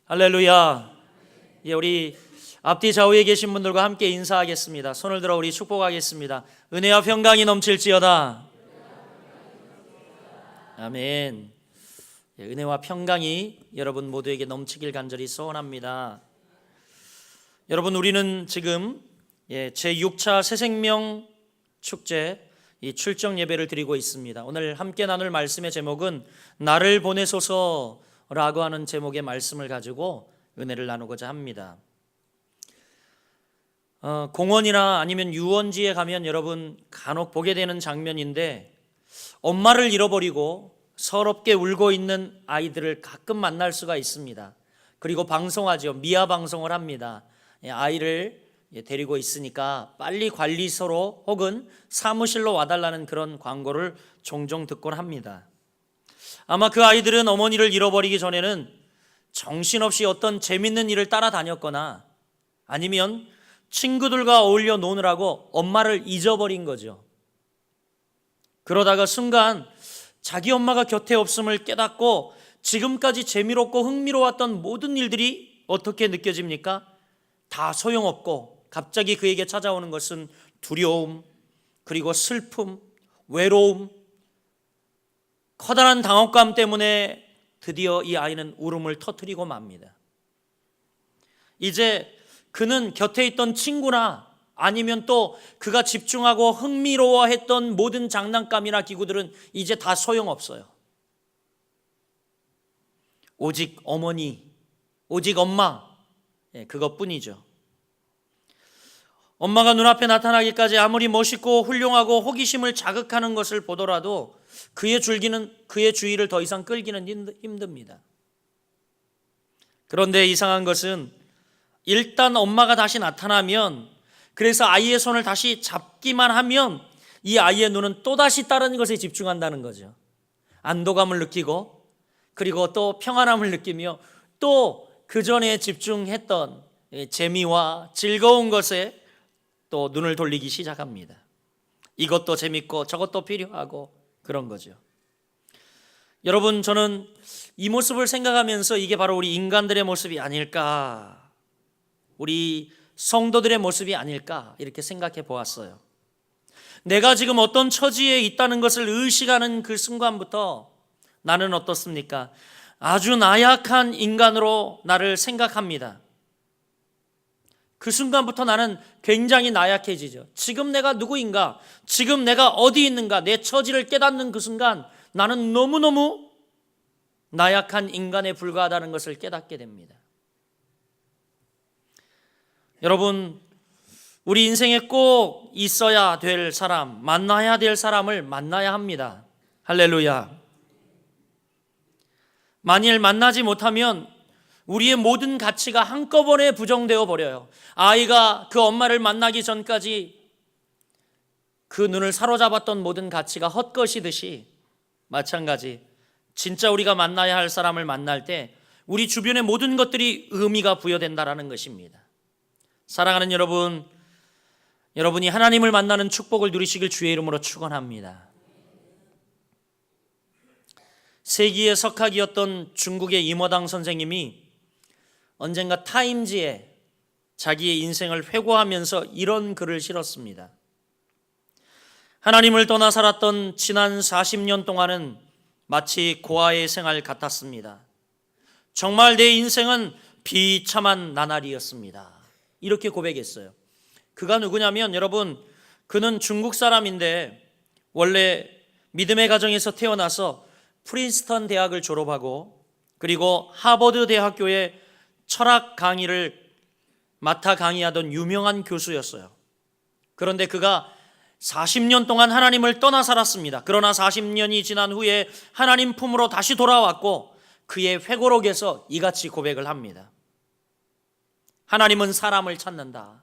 할렐루야. 예, 우리 앞뒤 좌우에 계신 분들과 함께 인사하겠습니다. 손을 들어 우리 축복하겠습니다. 은혜와 평강이 넘칠지어다. 아멘. 예, 은혜와 평강이 여러분 모두에게 넘치길 간절히 소원합니다. 여러분, 우리는 지금 제6차 새생명 축제 이 출정 예배를 드리고 있습니다. 오늘 함께 나눌 말씀의 제목은 나를 보내소서라고 하는 제목의 말씀을 가지고 은혜를 나누고자 합니다. 공원이나 아니면 유원지에 가면 여러분 간혹 보게 되는 장면인데, 엄마를 잃어버리고 서럽게 울고 있는 아이들을 가끔 만날 수가 있습니다. 그리고 방송하죠. 미아 방송을 합니다. 아이를 데리고 있으니까 빨리 관리소로 혹은 사무실로 와달라는 그런 광고를 종종 듣곤 합니다. 아마 그 아이들은 어머니를 잃어버리기 전에는 정신없이 어떤 재밌는 일을 따라다녔거나 아니면 친구들과 어울려 노느라고 엄마를 잊어버린 거죠. 그러다가 순간 자기 엄마가 곁에 없음을 깨닫고 지금까지 재미롭고 흥미로웠던 모든 일들이 어떻게 느껴집니까? 다 소용없고 갑자기 그에게 찾아오는 것은 두려움, 그리고 슬픔, 외로움, 커다란 당혹감 때문에 드디어 이 아이는 울음을 터뜨리고 맙니다. 이제 그는 곁에 있던 친구나 아니면 또 그가 집중하고 흥미로워했던 모든 장난감이나 기구들은 이제 다 소용없어요. 오직 어머니, 오직 엄마, 그것뿐이죠. 엄마가 눈앞에 나타나기까지 아무리 멋있고 훌륭하고 호기심을 자극하는 것을 보더라도 그의 주의를 더 이상 끌기는 힘듭니다. 그런데 이상한 것은 일단 엄마가 다시 나타나면, 그래서 아이의 손을 다시 잡기만 하면 이 아이의 눈은 또다시 다른 것에 집중한다는 거죠. 안도감을 느끼고, 그리고 또 평안함을 느끼며 또 그전에 집중했던 재미와 즐거운 것에 또 눈을 돌리기 시작합니다. 이것도 재밌고 저것도 필요하고 그런 거죠. 여러분, 저는 이 모습을 생각하면서 이게 바로 우리 인간들의 모습이 아닐까, 우리 성도들의 모습이 아닐까 이렇게 생각해 보았어요. 내가 지금 어떤 처지에 있다는 것을 의식하는 그 순간부터 나는 어떻습니까? 아주 나약한 인간으로 나를 생각합니다. 그 순간부터 나는 굉장히 나약해지죠. 지금 내가 누구인가, 지금 내가 어디 있는가, 내 처지를 깨닫는 그 순간 나는 너무너무 나약한 인간에 불과하다는 것을 깨닫게 됩니다. 여러분, 우리 인생에 꼭 있어야 될 사람, 만나야 될 사람을 만나야 합니다. 할렐루야. 만일 만나지 못하면 우리의 모든 가치가 한꺼번에 부정되어 버려요. 아이가 그 엄마를 만나기 전까지 그 눈을 사로잡았던 모든 가치가 헛것이듯이 마찬가지, 진짜 우리가 만나야 할 사람을 만날 때 우리 주변의 모든 것들이 의미가 부여된다는 것입니다. 사랑하는 여러분, 여러분이 하나님을 만나는 축복을 누리시길 주의 이름으로 축원합니다. 세기의 석학이었던 중국의 임어당 선생님이 언젠가 타임지에 자기의 인생을 회고하면서 이런 글을 실었습니다. 하나님을 떠나 살았던 지난 40년 동안은 마치 고아의 생활 같았습니다. 정말 내 인생은 비참한 나날이었습니다. 이렇게 고백했어요. 그가 누구냐면, 여러분, 그는 중국 사람인데 원래 믿음의 가정에서 태어나서 프린스턴 대학을 졸업하고 그리고 하버드 대학교에 철학 강의를 맡아 강의하던 유명한 교수였어요. 그런데 그가 40년 동안 하나님을 떠나 살았습니다. 그러나 40년이 지난 후에 하나님 품으로 다시 돌아왔고 그의 회고록에서 이같이 고백을 합니다. 하나님은 사람을 찾는다.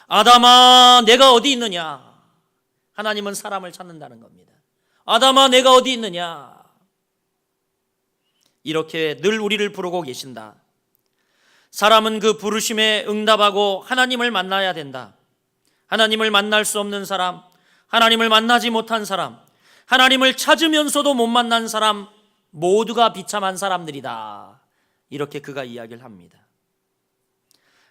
아담아, 내가 어디 있느냐? 하나님은 사람을 찾는다는 겁니다. 아담아, 내가 어디 있느냐? 이렇게 늘 우리를 부르고 계신다. 사람은 그 부르심에 응답하고 하나님을 만나야 된다. 하나님을 만날 수 없는 사람, 하나님을 만나지 못한 사람, 하나님을 찾으면서도 못 만난 사람 모두가 비참한 사람들이다. 이렇게 그가 이야기를 합니다.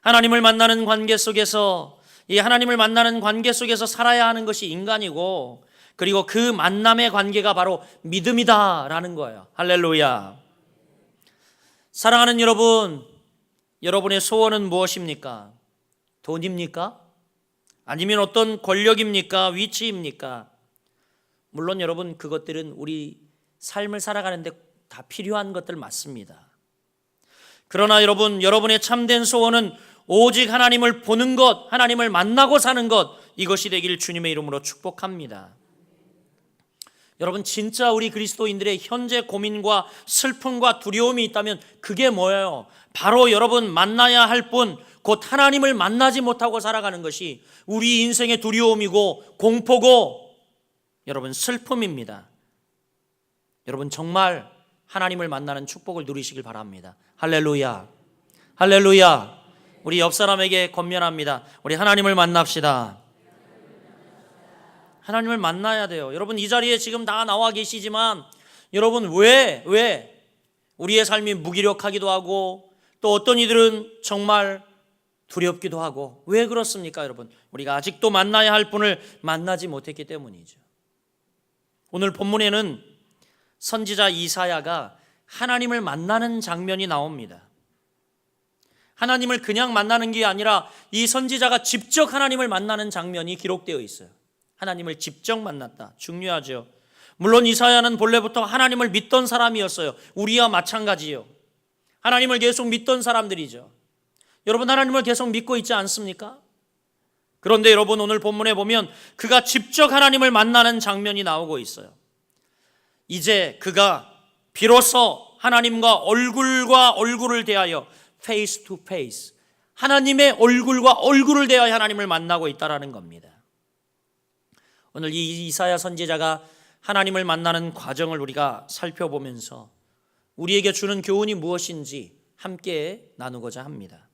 하나님을 만나는 관계 속에서, 이 하나님을 만나는 관계 속에서 살아야 하는 것이 인간이고, 그리고 그 만남의 관계가 바로 믿음이다라는 거예요. 할렐루야. 사랑하는 여러분, 여러분의 소원은 무엇입니까? 돈입니까? 아니면 어떤 권력입니까? 위치입니까? 물론 여러분, 그것들은 우리 삶을 살아가는데 다 필요한 것들 맞습니다. 그러나 여러분, 여러분의 참된 소원은 오직 하나님을 보는 것, 하나님을 만나고 사는 것, 이것이 되길 주님의 이름으로 축복합니다. 여러분, 진짜 우리 그리스도인들의 현재 고민과 슬픔과 두려움이 있다면 그게 뭐예요? 바로 여러분 만나야 할 분, 곧 하나님을 만나지 못하고 살아가는 것이 우리 인생의 두려움이고 공포고 여러분 슬픔입니다. 여러분 정말 하나님을 만나는 축복을 누리시길 바랍니다. 할렐루야. 할렐루야. 우리 옆 사람에게 권면합니다. 우리 하나님을 만납시다. 하나님을 만나야 돼요. 여러분 이 자리에 지금 다 나와 계시지만 여러분 왜 우리의 삶이 무기력하기도 하고 또 어떤 이들은 정말 두렵기도 하고 왜 그렇습니까 여러분? 우리가 아직도 만나야 할 분을 만나지 못했기 때문이죠. 오늘 본문에는 선지자 이사야가 하나님을 만나는 장면이 나옵니다. 하나님을 그냥 만나는 게 아니라 이 선지자가 직접 하나님을 만나는 장면이 기록되어 있어요. 하나님을 직접 만났다. 중요하죠. 물론 이사야는 본래부터 하나님을 믿던 사람이었어요. 우리와 마찬가지요. 하나님을 계속 믿던 사람들이죠. 여러분 하나님을 계속 믿고 있지 않습니까? 그런데 여러분 오늘 본문에 보면 그가 직접 하나님을 만나는 장면이 나오고 있어요. 이제 그가 비로소 하나님과 얼굴과 얼굴을 대하여 face to face, 하나님의 얼굴과 얼굴을 대하여 하나님을 만나고 있다는 겁니다. 오늘 이 이사야 선지자가 하나님을 만나는 과정을 우리가 살펴보면서 우리에게 주는 교훈이 무엇인지 함께 나누고자 합니다.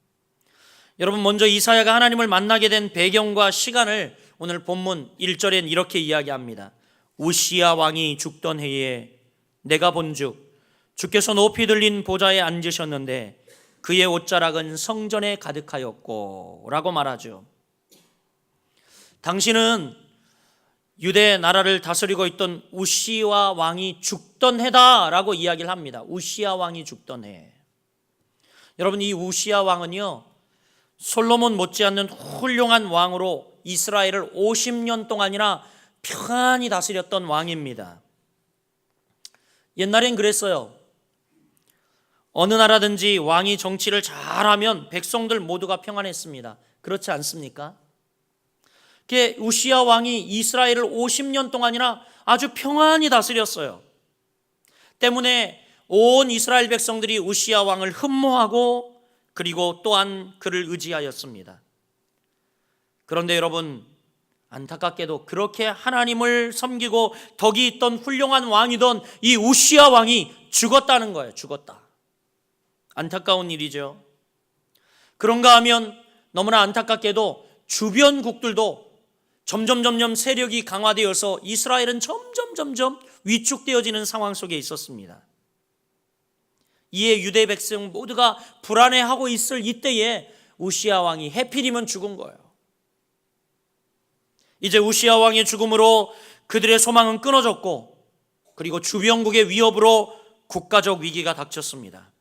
여러분 먼저 이사야가 하나님을 만나게 된 배경과 시간을 오늘 본문 1절엔 이렇게 이야기합니다. 우시야 왕이 죽던 해에 내가 본즉 주께서 높이 들린 보좌에 앉으셨는데 그의 옷자락은 성전에 가득하였고 라고 말하죠. 당신은 유대 나라를 다스리고 있던 우시야 왕이 죽던 해다라고 이야기를 합니다. 우시야 왕이 죽던 해. 여러분 이 우시야 왕은요 솔로몬 못지않는 훌륭한 왕으로 이스라엘을 50년 동안이나 평안히 다스렸던 왕입니다. 옛날엔 그랬어요. 어느 나라든지 왕이 정치를 잘하면 백성들 모두가 평안했습니다. 그렇지 않습니까? 우시야 왕이 이스라엘을 50년 동안이나 아주 평안히 다스렸어요. 때문에 온 이스라엘 백성들이 우시야 왕을 흠모하고 그리고 또한 그를 의지하였습니다. 그런데 여러분 안타깝게도 그렇게 하나님을 섬기고 덕이 있던 훌륭한 왕이던 이 우시야 왕이 죽었다는 거예요. 죽었다. 안타까운 일이죠. 그런가 하면 너무나 안타깝게도 주변국들도 점점 세력이 강화되어서 이스라엘은 점점 위축되어지는 상황 속에 있었습니다. 이에 유대 백성 모두가 불안해하고 있을 이때에 우시야 왕이 해필이면 죽은 거예요. 이제 우시야 왕의 죽음으로 그들의 소망은 끊어졌고 그리고 주변국의 위협으로 국가적 위기가 닥쳤습니다.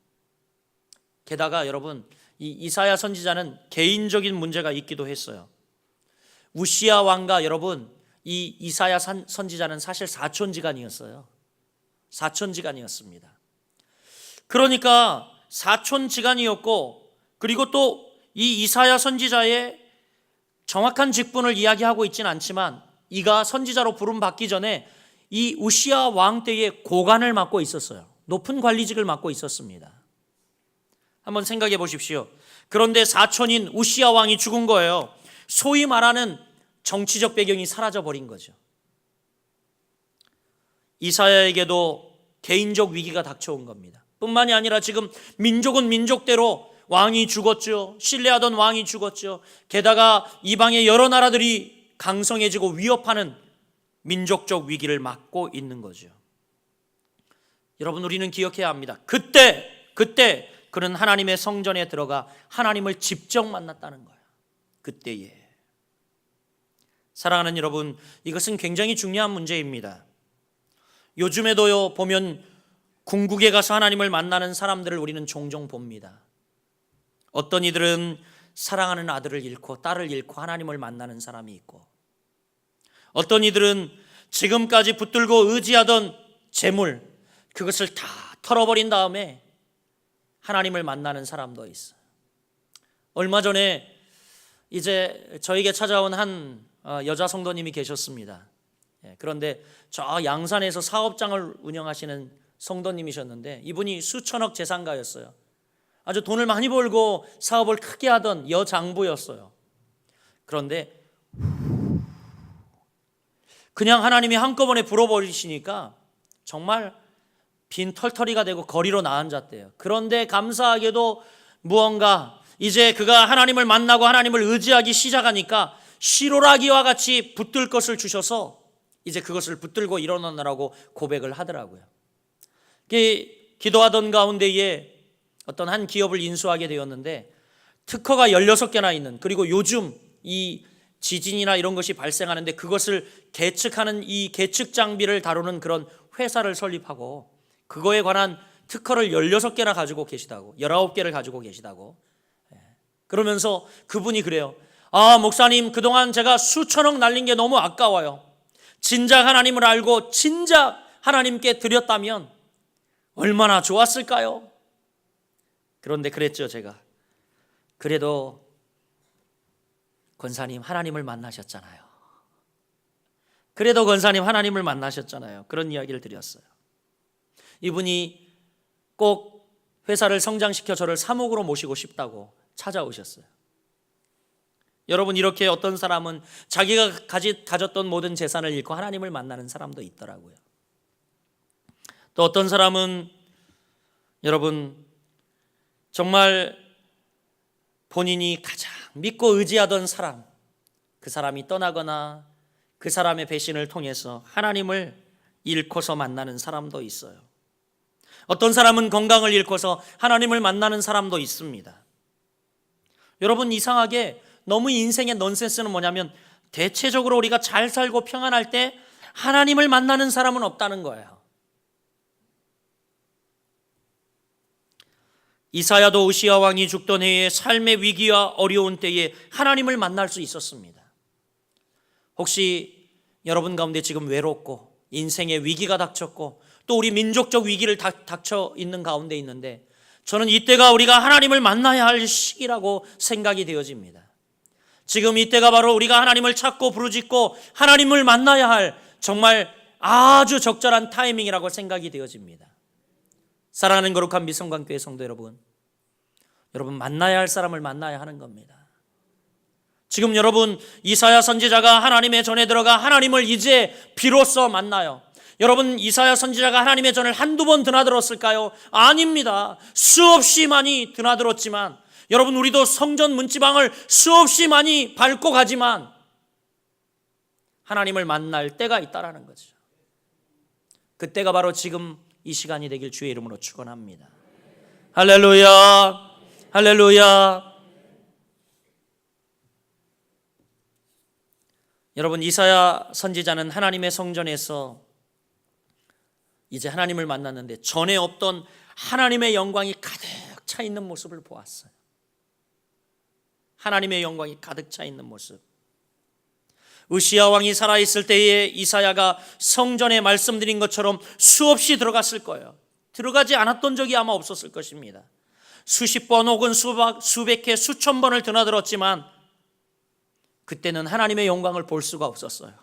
게다가 여러분 이 이사야 선지자는 개인적인 문제가 있기도 했어요. 우시야 왕과 여러분 이 이사야 선지자는 사실 사촌지간이었어요. 사촌지간이었습니다. 그러니까 사촌지간이었고 그리고 또 이 이사야 선지자의 정확한 직분을 이야기하고 있지는 않지만 이가 선지자로 부름받기 전에 이 우시야 왕 때에 고관을 맡고 있었어요. 높은 관리직을 맡고 있었습니다. 한번 생각해 보십시오. 그런데 사촌인 우시야 왕이 죽은 거예요. 소위 말하는 정치적 배경이 사라져 버린 거죠. 이사야에게도 개인적 위기가 닥쳐온 겁니다. 뿐만이 아니라 지금 민족은 민족대로 왕이 죽었죠. 신뢰하던 왕이 죽었죠. 게다가 이방의 여러 나라들이 강성해지고 위협하는 민족적 위기를 맞고 있는 거죠. 여러분 우리는 기억해야 합니다. 그때 그는 하나님의 성전에 들어가 하나님을 직접 만났다는 거예요. 그때에. 사랑하는 여러분, 이것은 굉장히 중요한 문제입니다. 요즘에도요 보면 궁극에 가서 하나님을 만나는 사람들을 우리는 종종 봅니다. 어떤 이들은 사랑하는 아들을 잃고 딸을 잃고 하나님을 만나는 사람이 있고, 어떤 이들은 지금까지 붙들고 의지하던 재물, 그것을 다 털어버린 다음에 하나님을 만나는 사람도 있어요. 얼마 전에 이제 저에게 찾아온 한 여자 성도님이 계셨습니다. 그런데 저 양산에서 사업장을 운영하시는 성도님이셨는데, 이분이 수천억 재산가였어요. 아주 돈을 많이 벌고 사업을 크게 하던 여장부였어요. 그런데 그냥 하나님이 한꺼번에 불어버리시니까 정말 빈 털터리가 되고 거리로 나앉았대요. 그런데 감사하게도 무언가 이제 그가 하나님을 만나고 하나님을 의지하기 시작하니까 시로라기와 같이 붙들 것을 주셔서 이제 그것을 붙들고 일어나느라고 고백을 하더라고요. 기도하던 가운데에 어떤 한 기업을 인수하게 되었는데, 특허가 16개나 있는, 그리고 요즘 이 지진이나 이런 것이 발생하는데 그것을 계측하는 이 계측 장비를 다루는 그런 회사를 설립하고, 그거에 관한 특허를 16개나 가지고 계시다고, 19개를 가지고 계시다고. 그러면서 그분이 그래요. 목사님, 그동안 제가 수천억 날린 게 너무 아까워요. 진작 하나님을 알고 진작 하나님께 드렸다면 얼마나 좋았을까요? 그런데 그랬죠, 제가. 그래도 권사님 하나님을 만나셨잖아요. 그래도 권사님 하나님을 만나셨잖아요. 그런 이야기를 드렸어요. 이분이 꼭 회사를 성장시켜 저를 사목으로 모시고 싶다고 찾아오셨어요. 여러분, 이렇게 어떤 사람은 자기가 가졌던 모든 재산을 잃고 하나님을 만나는 사람도 있더라고요. 또 어떤 사람은 여러분 정말 본인이 가장 믿고 의지하던 사람, 그 사람이 떠나거나 그 사람의 배신을 통해서 하나님을 잃고서 만나는 사람도 있어요. 어떤 사람은 건강을 잃고서 하나님을 만나는 사람도 있습니다. 여러분, 이상하게 너무 인생의 넌센스는 뭐냐면 대체적으로 우리가 잘 살고 평안할 때 하나님을 만나는 사람은 없다는 거예요. 이사야도 우시야 왕이 죽던 해에 삶의 위기와 어려운 때에 하나님을 만날 수 있었습니다. 혹시 여러분 가운데 지금 외롭고 인생의 위기가 닥쳤고 또 우리 민족적 위기를 닥쳐 있는 가운데 있는데, 저는 이때가 우리가 하나님을 만나야 할 시기라고 생각이 되어집니다. 지금 이때가 바로 우리가 하나님을 찾고 부르짖고 하나님을 만나야 할 정말 아주 적절한 타이밍이라고 생각이 되어집니다. 사랑하는 거룩한 미성관교회 성도 여러분, 만나야 할 사람을 만나야 하는 겁니다. 지금 여러분, 이사야 선지자가 하나님의 전에 들어가 하나님을 이제 비로소 만나요. 여러분, 이사야 선지자가 하나님의 전을 한두 번 드나들었을까요? 아닙니다. 수없이 많이 드나들었지만, 여러분, 우리도 성전 문지방을 수없이 많이 밟고 가지만 하나님을 만날 때가 있다라는 거죠. 그때가 바로 지금 이 시간이 되길 주의 이름으로 축원합니다. 할렐루야, 할렐루야. 여러분, 이사야 선지자는 하나님의 성전에서 이제 하나님을 만났는데 전에 없던 하나님의 영광이 가득 차 있는 모습을 보았어요. 하나님의 영광이 가득 차 있는 모습. 우시야 왕이 살아있을 때에 이사야가 성전에 말씀드린 것처럼 수없이 들어갔을 거예요. 들어가지 않았던 적이 아마 없었을 것입니다. 수십 번 혹은 수백 회, 수천 번을 드나들었지만 그때는 하나님의 영광을 볼 수가 없었어요.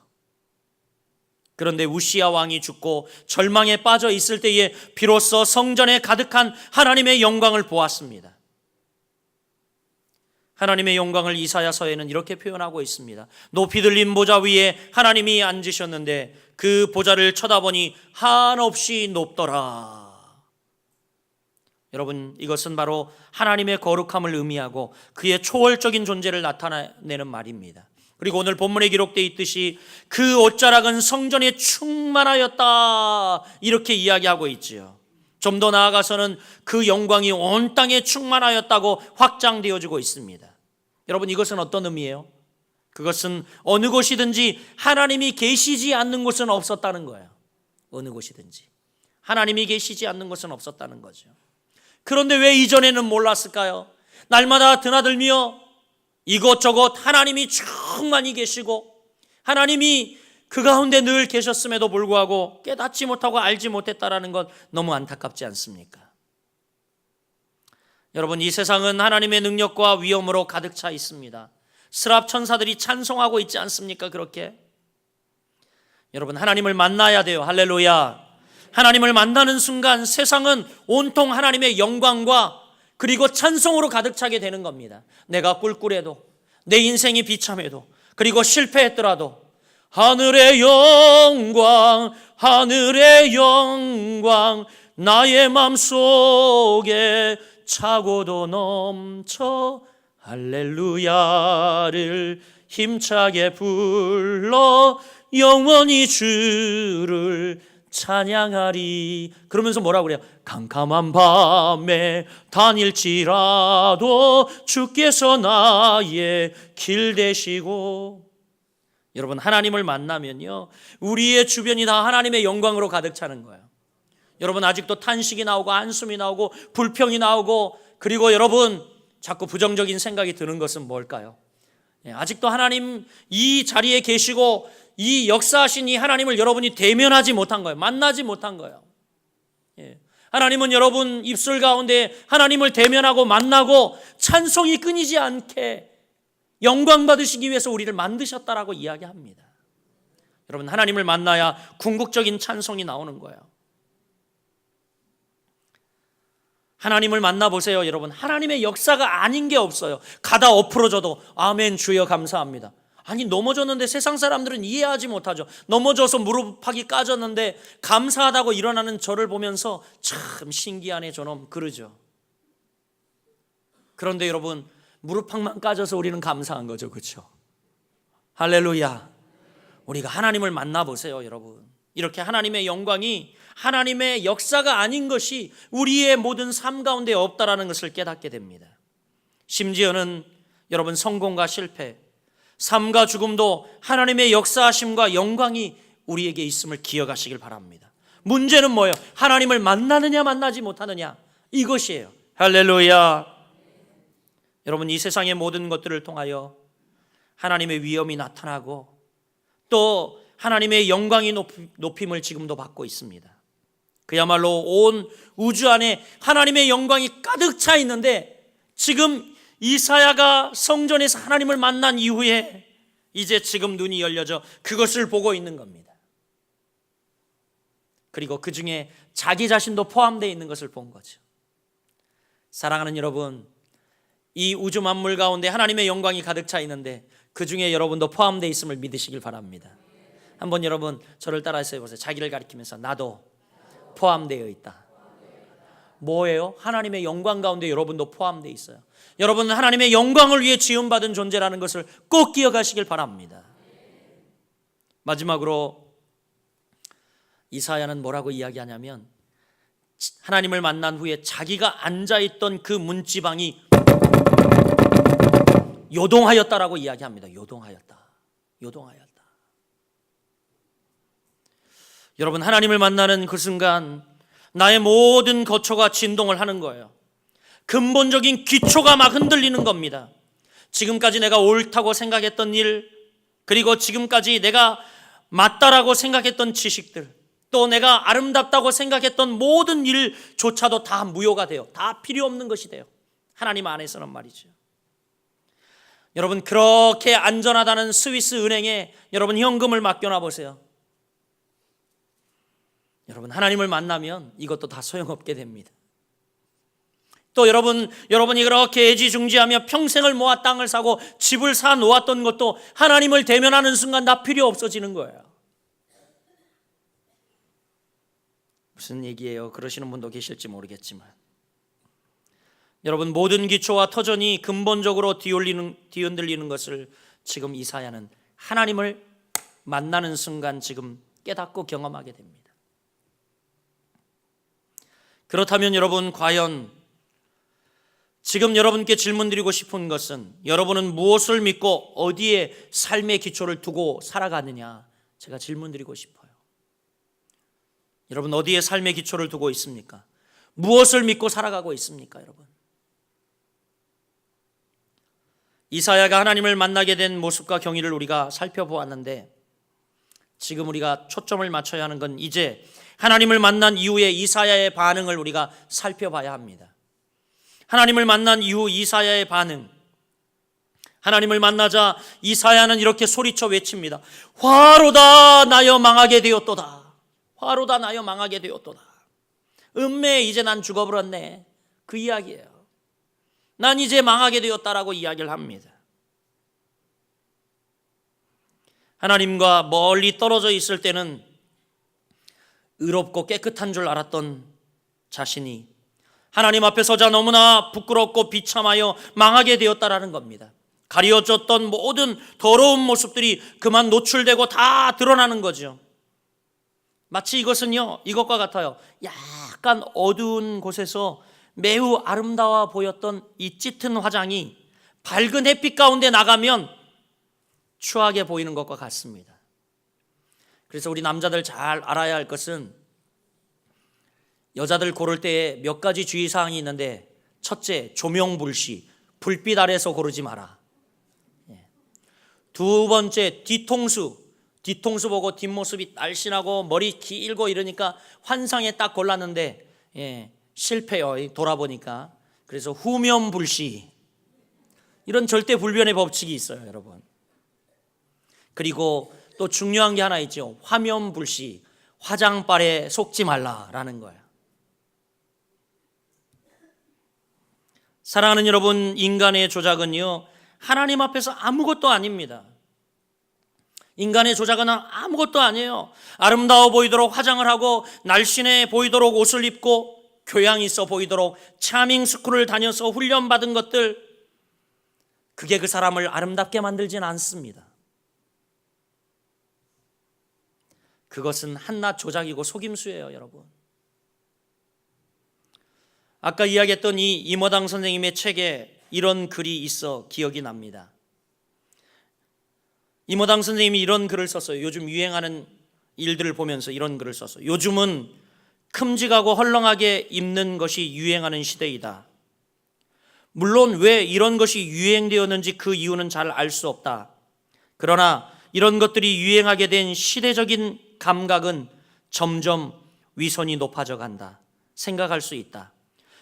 그런데 우시야 왕이 죽고 절망에 빠져 있을 때에 비로소 성전에 가득한 하나님의 영광을 보았습니다. 하나님의 영광을 이사야서에는 이렇게 표현하고 있습니다. 높이 들린 보좌 위에 하나님이 앉으셨는데 그 보좌를 쳐다보니 한없이 높더라. 여러분, 이것은 바로 하나님의 거룩함을 의미하고 그의 초월적인 존재를 나타내는 말입니다. 그리고 오늘 본문에 기록되어 있듯이 그 옷자락은 성전에 충만하였다, 이렇게 이야기하고 있지요. 좀 더 나아가서는 그 영광이 온 땅에 충만하였다고 확장되어지고 있습니다. 여러분, 이것은 어떤 의미예요? 그것은 어느 곳이든지 하나님이 계시지 않는 곳은 없었다는 거예요. 어느 곳이든지 하나님이 계시지 않는 곳은 없었다는 거죠. 그런데 왜 이전에는 몰랐을까요? 날마다 드나들며 이곳저곳 하나님이 충만히 계시고 하나님이 그 가운데 늘 계셨음에도 불구하고 깨닫지 못하고 알지 못했다라는 것 너무 안타깝지 않습니까? 여러분, 이 세상은 하나님의 능력과 위엄으로 가득 차 있습니다. 스랍 천사들이 찬송하고 있지 않습니까? 그렇게 여러분, 하나님을 만나야 돼요. 할렐루야. 하나님을 만나는 순간 세상은 온통 하나님의 영광과 그리고 찬송으로 가득 차게 되는 겁니다. 내가 꿀꿀해도, 내 인생이 비참해도, 그리고 실패했더라도 하늘의 영광, 하늘의 영광, 나의 맘속에 차고도 넘쳐 할렐루야를 힘차게 불러 영원히 주를 찬양하리. 그러면서 뭐라고 그래요? 캄캄한 밤에 다닐지라도 주께서 나의 길 되시고. 여러분, 하나님을 만나면요, 우리의 주변이 다 하나님의 영광으로 가득 차는 거예요. 여러분, 아직도 탄식이 나오고 한숨이 나오고 불평이 나오고, 그리고 여러분 자꾸 부정적인 생각이 드는 것은 뭘까요? 아직도 하나님 이 자리에 계시고 이 역사하신 이 하나님을 여러분이 대면하지 못한 거예요. 만나지 못한 거예요. 하나님은 여러분 입술 가운데 하나님을 대면하고 만나고 찬송이 끊이지 않게 영광 받으시기 위해서 우리를 만드셨다라고 이야기합니다. 여러분, 하나님을 만나야 궁극적인 찬송이 나오는 거예요. 하나님을 만나보세요. 여러분, 하나님의 역사가 아닌 게 없어요. 가다 엎어져도 아멘 주여 감사합니다. 아니, 넘어졌는데 세상 사람들은 이해하지 못하죠. 넘어져서 무릎팍이 까졌는데 감사하다고 일어나는 저를 보면서 참 신기하네 저놈 그러죠. 그런데 여러분, 무릎팍만 까져서 우리는 감사한 거죠. 그렇죠? 할렐루야. 우리가 하나님을 만나보세요. 여러분, 이렇게 하나님의 영광이 하나님의 역사가 아닌 것이 우리의 모든 삶 가운데 없다라는 것을 깨닫게 됩니다. 심지어는 여러분, 성공과 실패, 삶과 죽음도 하나님의 역사하심과 영광이 우리에게 있음을 기억하시길 바랍니다. 문제는 뭐예요? 하나님을 만나느냐 만나지 못하느냐, 이것이에요. 할렐루야. 여러분, 이 세상의 모든 것들을 통하여 하나님의 위엄이 나타나고 또 하나님의 영광이 높임을 지금도 받고 있습니다. 그야말로 온 우주 안에 하나님의 영광이 가득 차 있는데, 지금 이사야가 성전에서 하나님을 만난 이후에 이제 지금 눈이 열려져 그것을 보고 있는 겁니다. 그리고 그 중에 자기 자신도 포함되어 있는 것을 본 거죠. 사랑하는 여러분, 이 우주 만물 가운데 하나님의 영광이 가득 차 있는데 그 중에 여러분도 포함되어 있음을 믿으시길 바랍니다. 한번 여러분 저를 따라서 해보세요. 자기를 가리키면서 나도 포함되어 있다. 뭐예요? 하나님의 영광 가운데 여러분도 포함되어 있어요. 여러분은 하나님의 영광을 위해 지음받은 존재라는 것을 꼭 기억하시길 바랍니다. 마지막으로 이사야는 뭐라고 이야기하냐면, 하나님을 만난 후에 자기가 앉아있던 그 문지방이 요동하였다라고 이야기합니다. 요동하였다. 여러분, 하나님을 만나는 그 순간 나의 모든 거처가 진동을 하는 거예요. 근본적인 기초가 막 흔들리는 겁니다. 지금까지 내가 옳다고 생각했던 일, 그리고 지금까지 내가 맞다라고 생각했던 지식들, 또 내가 아름답다고 생각했던 모든 일조차도 다 무효가 돼요. 다 필요 없는 것이 돼요. 하나님 안에서는 말이죠. 여러분, 그렇게 안전하다는 스위스 은행에 여러분 현금을 맡겨놔 보세요. 여러분, 하나님을 만나면 이것도 다 소용없게 됩니다. 또 여러분이 그렇게 애지중지하며 평생을 모아 땅을 사고 집을 사 놓았던 것도 하나님을 대면하는 순간 다 필요 없어지는 거예요. 무슨 얘기예요? 그러시는 분도 계실지 모르겠지만, 여러분, 모든 기초와 터전이 근본적으로 뒤흔들리는 것을 지금 이사야는 하나님을 만나는 순간 지금 깨닫고 경험하게 됩니다. 그렇다면 여러분, 과연 지금 여러분께 질문드리고 싶은 것은 여러분은 무엇을 믿고 어디에 삶의 기초를 두고 살아가느냐, 제가 질문드리고 싶어요. 여러분, 어디에 삶의 기초를 두고 있습니까? 무엇을 믿고 살아가고 있습니까, 여러분? 이사야가 하나님을 만나게 된 모습과 경위를 우리가 살펴보았는데, 지금 우리가 초점을 맞춰야 하는 건 이제 하나님을 만난 이후에 이사야의 반응을 우리가 살펴봐야 합니다. 하나님을 만난 이후 이사야의 반응. 하나님을 만나자 이사야는 이렇게 소리쳐 외칩니다. 화로다 나여 망하게 되었도다. 화로다 나여 망하게 되었도다. 음매에 이제 난 죽어버렸네. 그 이야기예요. 난 이제 망하게 되었다라고 이야기를 합니다. 하나님과 멀리 떨어져 있을 때는 의롭고 깨끗한 줄 알았던 자신이 하나님 앞에 서자 너무나 부끄럽고 비참하여 망하게 되었다라는 겁니다. 가려졌던 모든 더러운 모습들이 그만 노출되고 다 드러나는 거죠. 마치 이것은요, 이것과 같아요. 약간 어두운 곳에서 매우 아름다워 보였던 이 짙은 화장이 밝은 햇빛 가운데 나가면 추하게 보이는 것과 같습니다. 그래서 우리 남자들 잘 알아야 할 것은 여자들 고를 때에 몇 가지 주의사항이 있는데, 첫째, 조명불시, 불빛 아래서 고르지 마라. 두 번째, 뒤통수 보고 뒷모습이 날씬하고 머리 길고 이러니까 환상에 딱 골랐는데 실패요, 돌아보니까. 그래서 후면불시, 이런 절대 불변의 법칙이 있어요, 여러분. 그리고 또 중요한 게 하나 있죠. 화면불시, 화장빨에 속지 말라라는 거예요. 사랑하는 여러분, 인간의 조작은요, 하나님 앞에서 아무것도 아닙니다. 인간의 조작은 아무것도 아니에요. 아름다워 보이도록 화장을 하고 날씬해 보이도록 옷을 입고 교양 있어 보이도록 차밍 스쿨을 다녀서 훈련받은 것들, 그게 그 사람을 아름답게 만들진 않습니다. 그것은 한낱 조작이고 속임수예요, 여러분. 아까 이야기했던 이 이모당 선생님의 책에 이런 글이 있어 기억이 납니다. 이모당 선생님이 이런 글을 썼어요. 요즘 유행하는 일들을 보면서 이런 글을 썼어요. 요즘은 큼직하고 헐렁하게 입는 것이 유행하는 시대이다. 물론 왜 이런 것이 유행되었는지 그 이유는 잘 알 수 없다. 그러나 이런 것들이 유행하게 된 시대적인 감각은 점점 위선이 높아져 간다. 생각할 수 있다.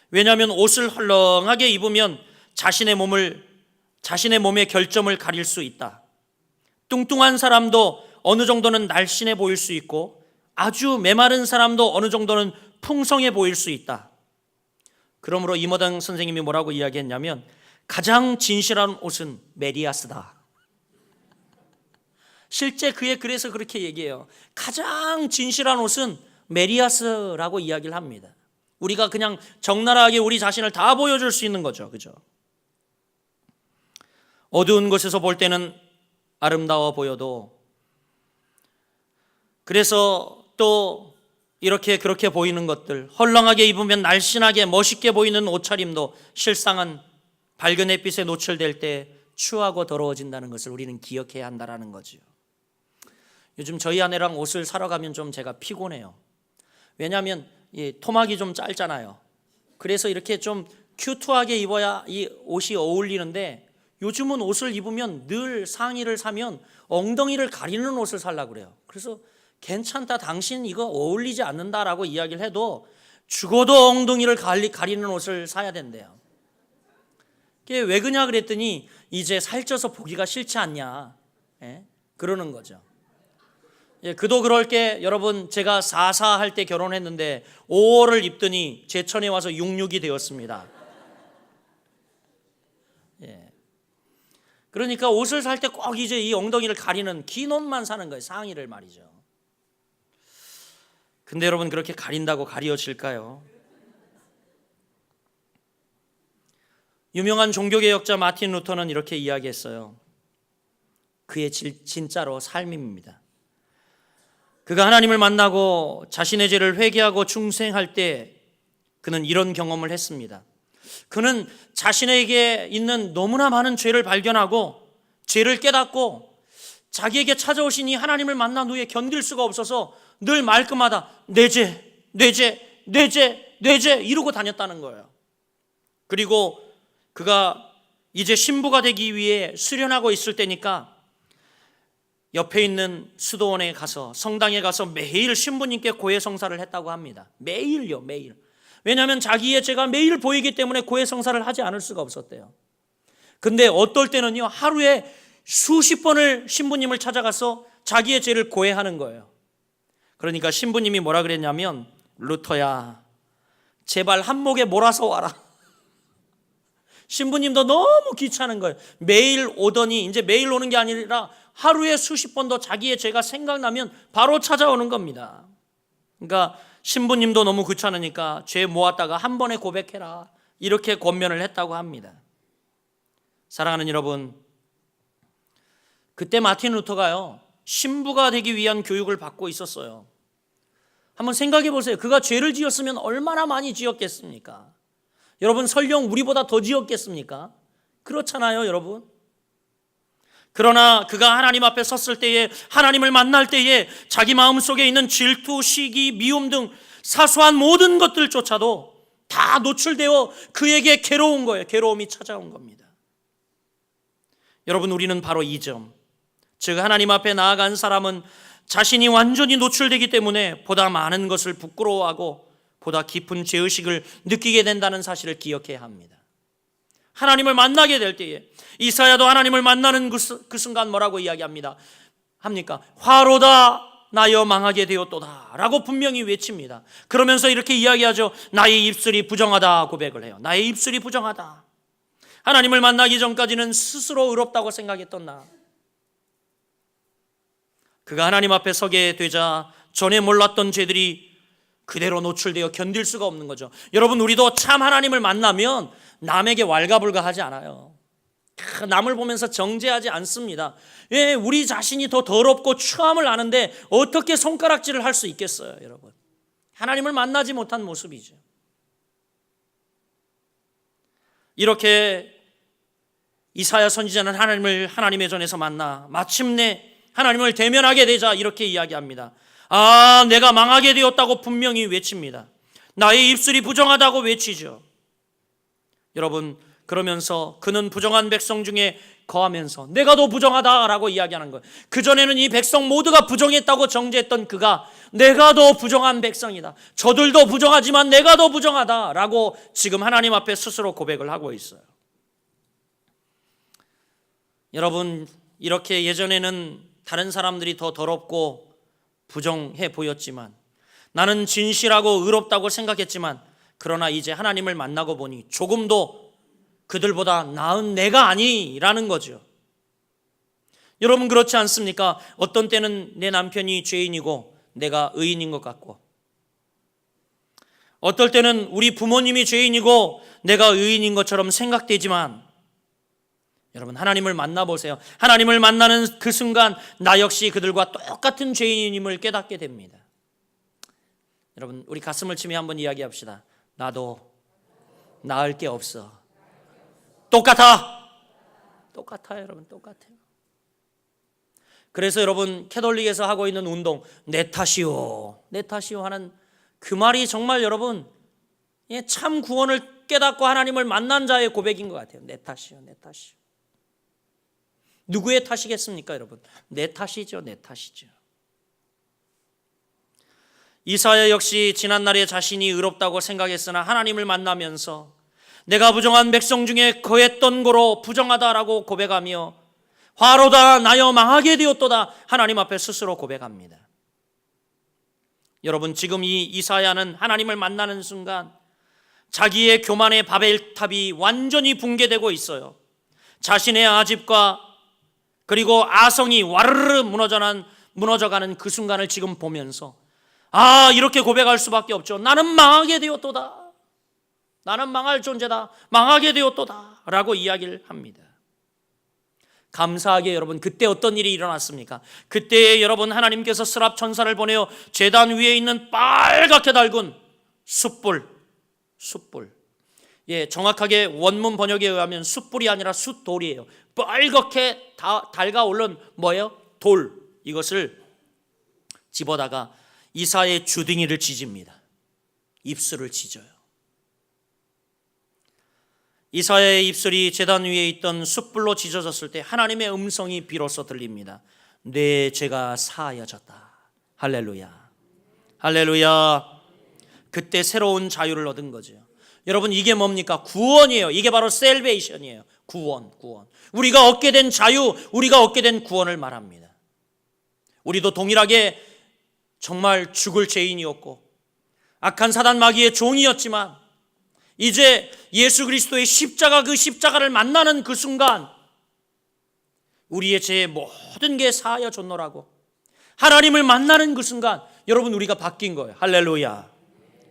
왜냐하면 옷을 헐렁하게 입으면 자신의 몸의 결점을 가릴 수 있다. 뚱뚱한 사람도 어느 정도는 날씬해 보일 수 있고 아주 메마른 사람도 어느 정도는 풍성해 보일 수 있다. 그러므로 이모당 선생님이 뭐라고 이야기했냐면, 가장 진실한 옷은 메리아스다. 실제 그의 글에서 그렇게 얘기해요. 가장 진실한 옷은 메리아스라고 이야기를 합니다. 우리가 그냥 적나라하게 우리 자신을 다 보여줄 수 있는 거죠. 그죠? 어두운 곳에서 볼 때는 아름다워 보여도, 그래서 또 이렇게 그렇게 보이는 것들, 헐렁하게 입으면 날씬하게 멋있게 보이는 옷차림도 실상은 밝은 햇빛에 노출될 때 추하고 더러워진다는 것을 우리는 기억해야 한다는 거죠. 요즘 저희 아내랑 옷을 사러 가면 좀 제가 피곤해요. 왜냐하면 토막이 좀 짧잖아요. 그래서 이렇게 좀 큐트하게 입어야 이 옷이 어울리는데, 요즘은 옷을 입으면 늘 상의를 사면 엉덩이를 가리는 옷을 살라고 그래요. 그래서 괜찮다, 당신 이거 어울리지 않는다라고 이야기를 해도 죽어도 엉덩이를 가리는 옷을 사야 된대요. 그게 왜 그러냐 그랬더니, 이제 살쪄서 보기가 싫지 않냐, 그러는 거죠. 그도 그럴 게, 여러분, 제가 44 할 때 결혼했는데 5월을 입더니 제천에 와서 66이 되었습니다. 그러니까 옷을 살 때 꼭 이제 이 엉덩이를 가리는 긴 옷만 사는 거예요. 상의를 말이죠. 근데 여러분, 그렇게 가린다고 가려질까요? 유명한 종교개혁자 마틴 루터는 이렇게 이야기했어요. 그의 진짜로 삶입니다. 그가 하나님을 만나고 자신의 죄를 회개하고 충성할 때 그는 이런 경험을 했습니다. 그는 자신에게 있는 너무나 많은 죄를 발견하고 죄를 깨닫고 자기에게 찾아오신 이 하나님을 만난 후에 견딜 수가 없어서 늘 말끝마다 내 죄, 내 죄, 내 죄, 내 죄 이러고 다녔다는 거예요. 그리고 그가 이제 신부가 되기 위해 수련하고 있을 때니까 옆에 있는 수도원에 가서, 성당에 가서 매일 신부님께 고해성사를 했다고 합니다. 매일요, 매일. 왜냐하면 자기의 죄가 매일 보이기 때문에 고해성사를 하지 않을 수가 없었대요. 근데 어떨 때는요, 하루에 수십 번을 신부님을 찾아가서 자기의 죄를 고해하는 거예요. 그러니까 신부님이 뭐라 그랬냐면, 루터야, 제발 한목에 몰아서 와라. 신부님도 너무 귀찮은 거예요. 매일 오더니 이제 매일 오는 게 아니라 하루에 수십 번도 자기의 죄가 생각나면 바로 찾아오는 겁니다. 그러니까 신부님도 너무 귀찮으니까 죄 모았다가 한 번에 고백해라, 이렇게 권면을 했다고 합니다. 사랑하는 여러분, 그때 마틴 루터가요, 신부가 되기 위한 교육을 받고 있었어요. 한번 생각해 보세요. 그가 죄를 지었으면 얼마나 많이 지었겠습니까? 여러분, 설령 우리보다 더 지었겠습니까? 그렇잖아요, 여러분. 그러나 그가 하나님 앞에 섰을 때에, 하나님을 만날 때에 자기 마음속에 있는 질투, 시기, 미움 등 사소한 모든 것들조차도 다 노출되어 그에게 괴로운 거예요. 괴로움이 찾아온 겁니다. 여러분, 우리는 바로 이 점, 즉 하나님 앞에 나아간 사람은 자신이 완전히 노출되기 때문에 보다 많은 것을 부끄러워하고 보다 깊은 죄의식을 느끼게 된다는 사실을 기억해야 합니다. 하나님을 만나게 될 때에, 이사야도 하나님을 만나는 그 순간 뭐라고 이야기합니다? 합니까? 화로다 나여 망하게 되었도다 라고 분명히 외칩니다. 그러면서 이렇게 이야기하죠. 나의 입술이 부정하다 고백을 해요. 나의 입술이 부정하다. 하나님을 만나기 전까지는 스스로 의롭다고 생각했던 나, 그가 하나님 앞에 서게 되자 전에 몰랐던 죄들이 그대로 노출되어 견딜 수가 없는 거죠. 여러분, 우리도 참 하나님을 만나면 남에게 왈가불가하지 않아요. 남을 보면서 정죄하지 않습니다. 왜? 우리 자신이 더 더럽고 추함을 아는데 어떻게 손가락질을 할 수 있겠어요, 여러분? 하나님을 만나지 못한 모습이죠. 이렇게 이사야 선지자는 하나님을 하나님의 전에서 만나 마침내 하나님을 대면하게 되자 이렇게 이야기합니다. 아, 내가 망하게 되었다고 분명히 외칩니다. 나의 입술이 부정하다고 외치죠. 여러분, 그러면서 그는 부정한 백성 중에 거하면서 내가 더 부정하다라고 이야기하는 거예요. 그전에는 이 백성 모두가 부정했다고 정죄했던 그가 내가 더 부정한 백성이다, 저들도 부정하지만 내가 더 부정하다라고 지금 하나님 앞에 스스로 고백을 하고 있어요. 여러분, 이렇게 예전에는 다른 사람들이 더 더럽고 부정해 보였지만, 나는 진실하고 의롭다고 생각했지만, 그러나 이제 하나님을 만나고 보니 조금도 그들보다 나은 내가 아니라는 거죠. 여러분, 그렇지 않습니까? 어떤 때는 내 남편이 죄인이고 내가 의인인 것 같고, 어떨 때는 우리 부모님이 죄인이고 내가 의인인 것처럼 생각되지만, 여러분, 하나님을 만나보세요. 하나님을 만나는 그 순간 나 역시 그들과 똑같은 죄인임을 깨닫게 됩니다. 여러분, 우리 가슴을 치며 한번 이야기합시다. 나도 나을 게 없어. 똑같아. 똑같아요, 여러분, 똑같아요. 그래서 여러분, 캐톨릭에서 하고 있는 운동, 내 탓이요, 내 탓이요 하는 그 말이 정말 여러분, 참 구원을 깨닫고 하나님을 만난 자의 고백인 것 같아요. 내 탓이요, 내 탓이요. 누구의 탓이겠습니까, 여러분? 내 탓이죠, 내 탓이죠. 이사야 역시 지난날에 자신이 의롭다고 생각했으나 하나님을 만나면서 내가 부정한 백성 중에 거했던 거로 부정하다라고 고백하며 화로다 나여 망하게 되었도다 하나님 앞에 스스로 고백합니다. 여러분, 지금 이 이사야는 하나님을 만나는 순간 자기의 교만의 바벨탑이 완전히 붕괴되고 있어요. 자신의 아집과 그리고 아성이 와르르 무너져가는 그 순간을 지금 보면서, 아, 이렇게 고백할 수밖에 없죠. 나는 망하게 되었도다. 나는 망할 존재다. 망하게 되었도다 라고 이야기를 합니다. 감사하게 여러분, 그때 어떤 일이 일어났습니까? 그때 여러분, 하나님께서 스랍 천사를 보내어 제단 위에 있는 빨갛게 달군 숯불, 숯불. 예, 정확하게 원문 번역에 의하면 숯불이 아니라 숯돌이에요. 빨갛게 달가오른 뭐예요? 돌. 이것을 집어다가 이사야의 주둥이를 찢습니다. 입술을 찢어요. 이사야의 입술이 제단 위에 있던 숯불로 찢어졌을 때 하나님의 음성이 비로소 들립니다. 내 죄가 사하여졌다. 할렐루야. 할렐루야. 그때 새로운 자유를 얻은 거죠. 여러분, 이게 뭡니까? 구원이에요. 이게 바로 셀베이션이에요. 구원. 우리가 얻게 된 자유, 우리가 얻게 된 구원을 말합니다. 우리도 동일하게 정말 죽을 죄인이었고 악한 사단 마귀의 종이었지만 이제 예수 그리스도의 십자가, 그 십자가를 만나는 그 순간 우리의 죄의 모든 게 사하여졌노라고 하나님을 만나는 그 순간 여러분, 우리가 바뀐 거예요. 할렐루야.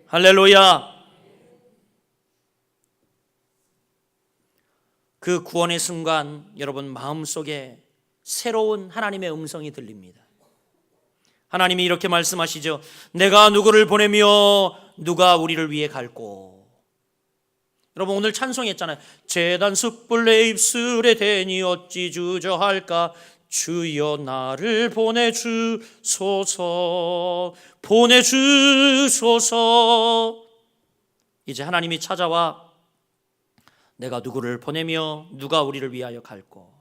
할렐루야. 그 구원의 순간 여러분 마음속에 새로운 하나님의 음성이 들립니다. 하나님이 이렇게 말씀하시죠. 내가 누구를 보내며 누가 우리를 위해 갈꼬. 여러분, 오늘 찬송했잖아요. 제단 숯불 내 입술에 대니 어찌 주저할까. 주여 나를 보내주소서. 보내주소서. 이제 하나님이 찾아와 내가 누구를 보내며 누가 우리를 위하여 갈꼬.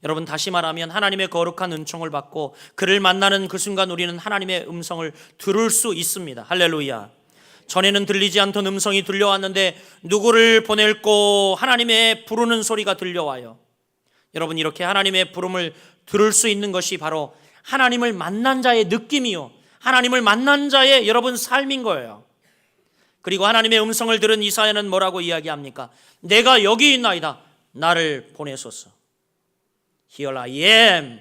여러분, 다시 말하면 하나님의 거룩한 은총을 받고 그를 만나는 그 순간 우리는 하나님의 음성을 들을 수 있습니다. 할렐루야. 전에는 들리지 않던 음성이 들려왔는데 누구를 보낼꼬 하나님의 부르는 소리가 들려와요. 여러분, 이렇게 하나님의 부름을 들을 수 있는 것이 바로 하나님을 만난 자의 느낌이요, 하나님을 만난 자의 여러분 삶인 거예요. 그리고 하나님의 음성을 들은 이사야는 뭐라고 이야기합니까? 내가 여기 있나이다. 나를 보내소서. Here I am.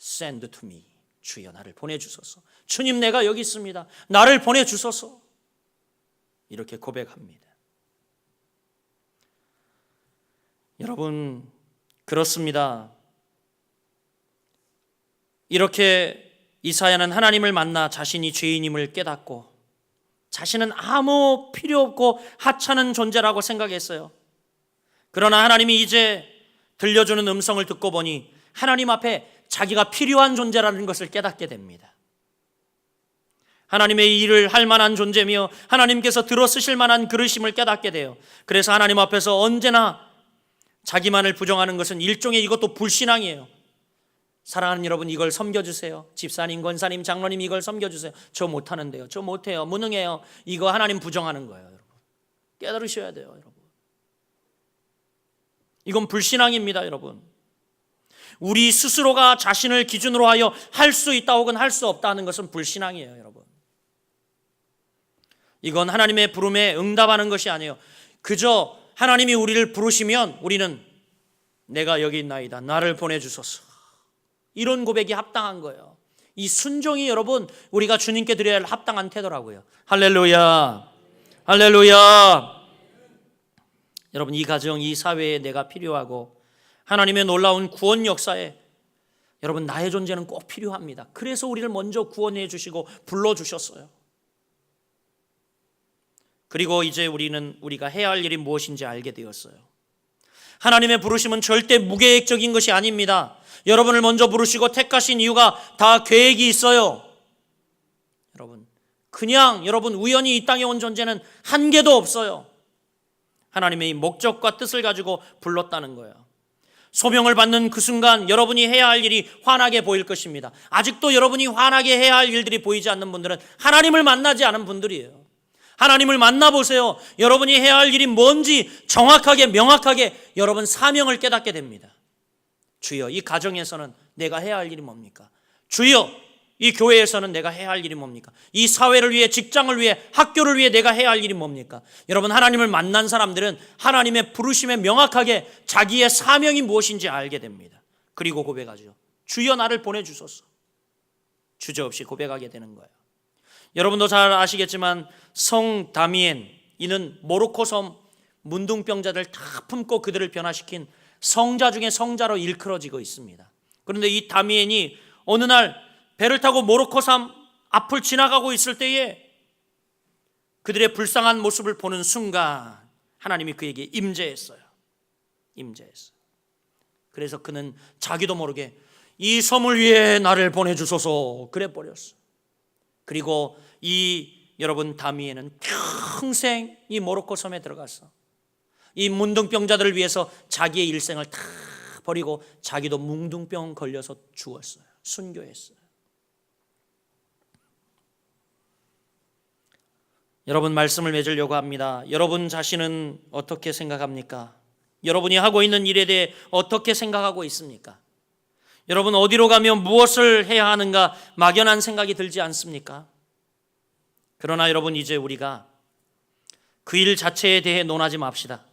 Send to me. 주여 나를 보내주소서. 주님, 내가 여기 있습니다. 나를 보내주소서. 이렇게 고백합니다. 여러분, 그렇습니다. 이렇게 이사야는 하나님을 만나 자신이 죄인임을 깨닫고 자신은 아무 필요 없고 하찮은 존재라고 생각했어요. 그러나 하나님이 이제 들려주는 음성을 듣고 보니 하나님 앞에 자기가 필요한 존재라는 것을 깨닫게 됩니다. 하나님의 일을 할 만한 존재며 하나님께서 들어 쓰실 만한 그릇임을 깨닫게 돼요. 그래서 하나님 앞에서 언제나 자기만을 부정하는 것은 일종의 이것도 불신앙이에요. 사랑하는 여러분, 이걸 섬겨주세요. 집사님, 권사님, 장로님, 이걸 섬겨주세요. 저 못하는데요. 저 못해요. 무능해요. 이거 하나님 부정하는 거예요. 여러분, 깨달으셔야 돼요. 여러분, 이건 불신앙입니다. 여러분, 우리 스스로가 자신을 기준으로 하여 할 수 있다 혹은 할 수 없다 하는 것은 불신앙이에요. 여러분, 이건 하나님의 부름에 응답하는 것이 아니에요. 그저 하나님이 우리를 부르시면 우리는 내가 여기 있나이다. 나를 보내주소서. 이런 고백이 합당한 거예요. 이 순종이 여러분 우리가 주님께 드려야 할 합당한 태도라고요. 할렐루야. 할렐루야. 여러분, 이 가정, 이 사회에 내가 필요하고 하나님의 놀라운 구원 역사에 여러분 나의 존재는 꼭 필요합니다. 그래서 우리를 먼저 구원해 주시고 불러주셨어요. 그리고 이제 우리가 해야 할 일이 무엇인지 알게 되었어요. 하나님의 부르심은 절대 무계획적인 것이 아닙니다. 여러분을 먼저 부르시고 택하신 이유가 다 계획이 있어요. 여러분, 그냥 여러분 우연히 이 땅에 온 존재는 한 개도 없어요. 하나님의 목적과 뜻을 가지고 불렀다는 거예요. 소명을 받는 그 순간 여러분이 해야 할 일이 환하게 보일 것입니다. 아직도 여러분이 환하게 해야 할 일들이 보이지 않는 분들은 하나님을 만나지 않은 분들이에요. 하나님을 만나보세요. 여러분이 해야 할 일이 뭔지 정확하게 명확하게 여러분 사명을 깨닫게 됩니다. 주여, 이 가정에서는 내가 해야 할 일이 뭡니까? 주여, 이 교회에서는 내가 해야 할 일이 뭡니까? 이 사회를 위해, 직장을 위해, 학교를 위해 내가 해야 할 일이 뭡니까? 여러분, 하나님을 만난 사람들은 하나님의 부르심에 명확하게 자기의 사명이 무엇인지 알게 됩니다. 그리고 고백하죠. 주여 나를 보내주소서. 주저없이 고백하게 되는 거예요. 여러분도 잘 아시겠지만 성 다미엔, 이는 모로코 섬 문둥병자들 다 품고 그들을 변화시킨 성자 중에 성자로 일컬어지고 있습니다. 그런데 이 다미엔이 어느 날 배를 타고 모로코 섬 앞을 지나가고 있을 때에 그들의 불쌍한 모습을 보는 순간 하나님이 그에게 임재했어요. 그래서 그는 자기도 모르게 이 섬을 위해 나를 보내주소서 그래 버렸어. 그리고 여러분 다미에는 평생 이 모로코 섬에 들어갔어. 이 문둥병자들을 위해서 자기의 일생을 다 버리고 자기도 뭉둥병 걸려서 죽었어요. 순교했어요. 여러분, 말씀을 맺으려고 합니다. 여러분 자신은 어떻게 생각합니까? 여러분이 하고 있는 일에 대해 어떻게 생각하고 있습니까? 여러분, 어디로 가면 무엇을 해야 하는가 막연한 생각이 들지 않습니까? 그러나 여러분, 이제 우리가 그 일 자체에 대해 논하지 맙시다.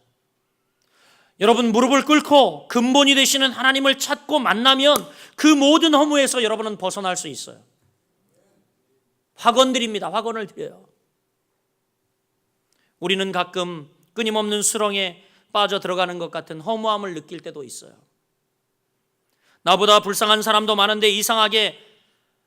여러분, 무릎을 꿇고 근본이 되시는 하나님을 찾고 만나면 그 모든 허무에서 여러분은 벗어날 수 있어요. 확언 드립니다. 확언을 드려요. 우리는 가끔 끊임없는 수렁에 빠져 들어가는 것 같은 허무함을 느낄 때도 있어요. 나보다 불쌍한 사람도 많은데 이상하게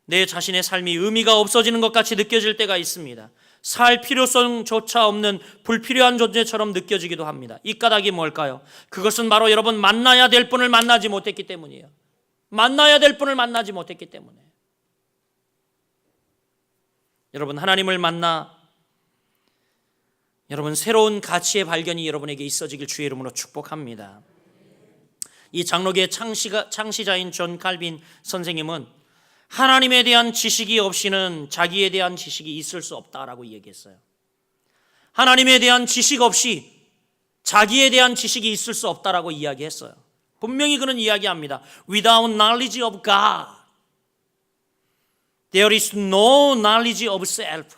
내 자신의 삶이 의미가 없어지는 것 같이 느껴질 때가 있습니다. 살 필요성조차 없는 불필요한 존재처럼 느껴지기도 합니다. 이 까닭이 뭘까요? 그것은 바로 여러분 만나야 될 분을 만나지 못했기 때문이에요. 만나야 될 분을 만나지 못했기 때문에. 여러분, 하나님을 만나 여러분 새로운 가치의 발견이 여러분에게 있어지길 주의 이름으로 축복합니다. 이 장로교의 창시자인 존 칼빈 선생님은 하나님에 대한 지식이 없이는 자기에 대한 지식이 있을 수 없다라고 얘기했어요. 하나님에 대한 지식 없이 자기에 대한 지식이 있을 수 없다라고 이야기했어요. 분명히 그는 이야기합니다. Without knowledge of God, there is no knowledge of self.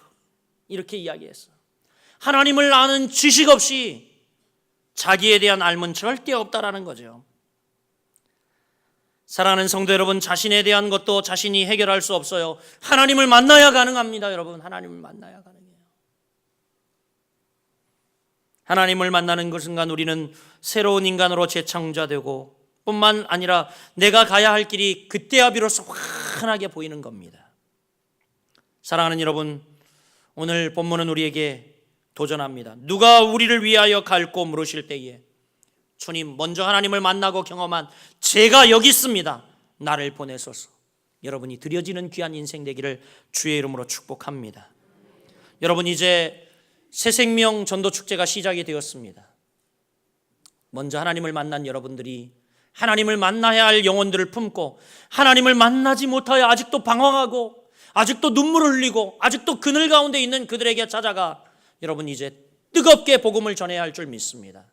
이렇게 이야기했어요. 하나님을 아는 지식 없이 자기에 대한 알문 절대 없다라는 거죠. 사랑하는 성도 여러분, 자신에 대한 것도 자신이 해결할 수 없어요. 하나님을 만나야 가능합니다. 여러분, 하나님을 만나야 가능해요. 하나님을 만나는 그 순간 우리는 새로운 인간으로 재창조되고 뿐만 아니라 내가 가야 할 길이 그때야 비로소 환하게 보이는 겁니다. 사랑하는 여러분, 오늘 본문은 우리에게 도전합니다. 누가 우리를 위하여 갈고 물으실 때에 주님, 먼저 하나님을 만나고 경험한 제가 여기 있습니다. 나를 보내소서. 여러분이 드려지는 귀한 인생 되기를 주의 이름으로 축복합니다. 여러분, 이제 새생명 전도축제가 시작이 되었습니다. 먼저 하나님을 만난 여러분들이 하나님을 만나야 할 영혼들을 품고 하나님을 만나지 못하여 아직도 방황하고 아직도 눈물을 흘리고 아직도 그늘 가운데 있는 그들에게 찾아가 여러분 이제 뜨겁게 복음을 전해야 할 줄 믿습니다.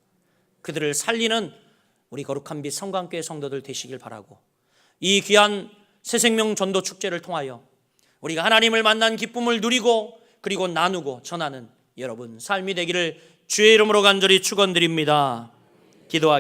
그들을 살리는 우리 거룩한 빛 성광교회 성도들 되시길 바라고, 이 귀한 새생명 전도 축제를 통하여 우리가 하나님을 만난 기쁨을 누리고 그리고 나누고 전하는 여러분 삶이 되기를 주의 이름으로 간절히 축원드립니다. 기도하겠습니다.